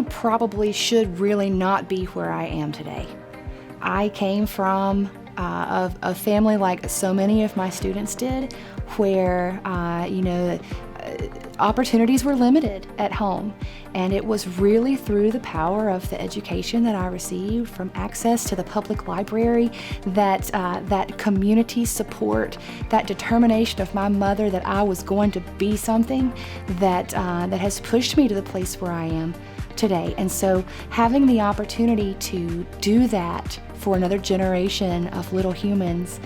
I probably should really not be where I am today. I came from a family like so many of my students did, where opportunities were limited at home. And it was really through the power of the education that I received, from access to the public library, that community support, that determination of my mother that I was going to be something, that has pushed me to the place where I am today. And so having the opportunity to do that for another generation of little humans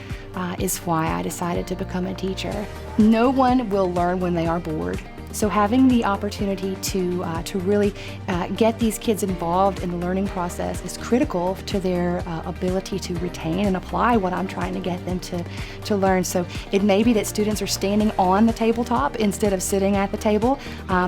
is why I decided to become a teacher. No one will learn when they are bored. So having the opportunity to really get these kids involved in the learning process is critical to their ability to retain and apply what I'm trying to get them to learn. So it may be that students are standing on the tabletop instead of sitting at the table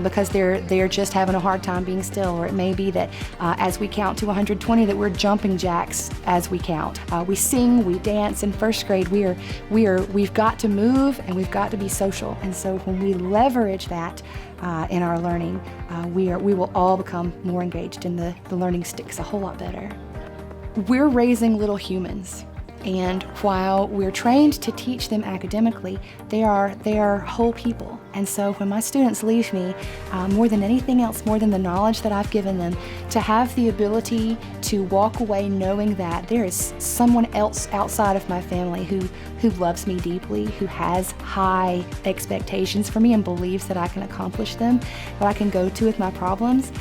because they're just having a hard time being still. Or it may be that as we count to 120 that we're jumping jacks as we count. We sing, we dance. In first grade, we've got to move and we've got to be social. And so when we leverage that in our learning, we will all become more engaged and the learning sticks a whole lot better. We're raising little humans, and while we're trained to teach them academically, they are whole people. And so when my students leave me, more than anything else, more than the knowledge that I've given them, to have the ability to walk away knowing that there is someone else outside of my family who loves me deeply, who has high expectations for me and believes that I can accomplish them, that I can go to with my problems,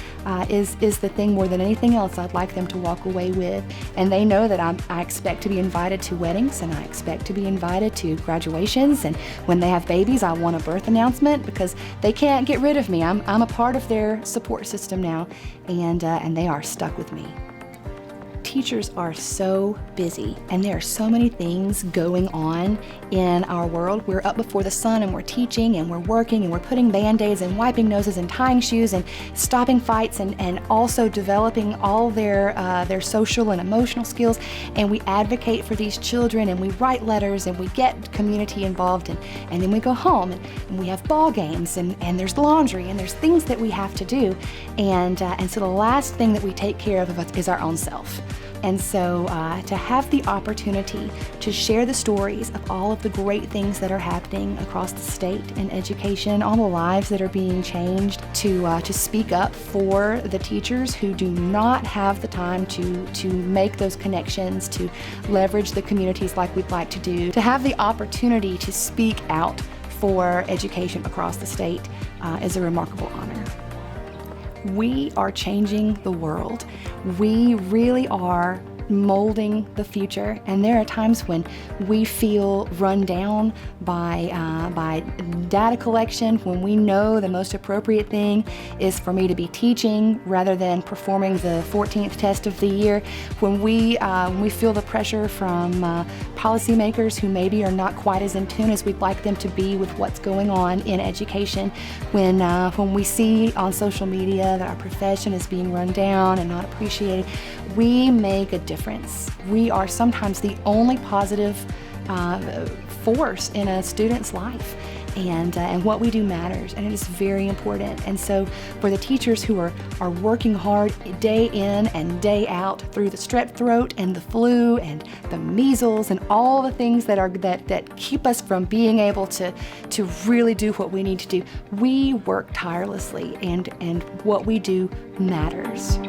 is the thing more than anything else I'd like them to walk away with. And they know that I expect to be invited to weddings, and I expect to be invited to graduations, and when they have babies, I want a birth announcement, because they can't get rid of me. I'm a part of their support system now, and they are stuck with me. Teachers are so busy, and there are so many things going on in our world. We're up before the sun, and we're teaching, and we're working, and we're putting Band-Aids and wiping noses and tying shoes and stopping fights, and also developing all their social and emotional skills. And we advocate for these children, and we write letters, and we get community involved, and then we go home, and we have ball games, and there's laundry, and there's things that we have to do. And so the last thing that we take care of is our own self. And so to have the opportunity to share the stories of all of the great things that are happening across the state in education, all the lives that are being changed, to speak up for the teachers who do not have the time to make those connections, to leverage the communities like we'd like to do, to have the opportunity to speak out for education across the state is a remarkable honor. We are changing the world. We really are molding the future, and there are times when we feel run down by data collection, when we know the most appropriate thing is for me to be teaching rather than performing the 14th test of the year, when we feel the pressure from policymakers who maybe are not quite as in tune as we'd like them to be with what's going on in education, when we see on social media that our profession is being run down and not appreciated. We make a difference. We are sometimes the only positive force in a student's life, and what we do matters, and it is very important. And so for the teachers who are working hard day in and day out through the strep throat and the flu and the measles and all the things that keep us from being able to really do what we need to do, we work tirelessly, and what we do matters.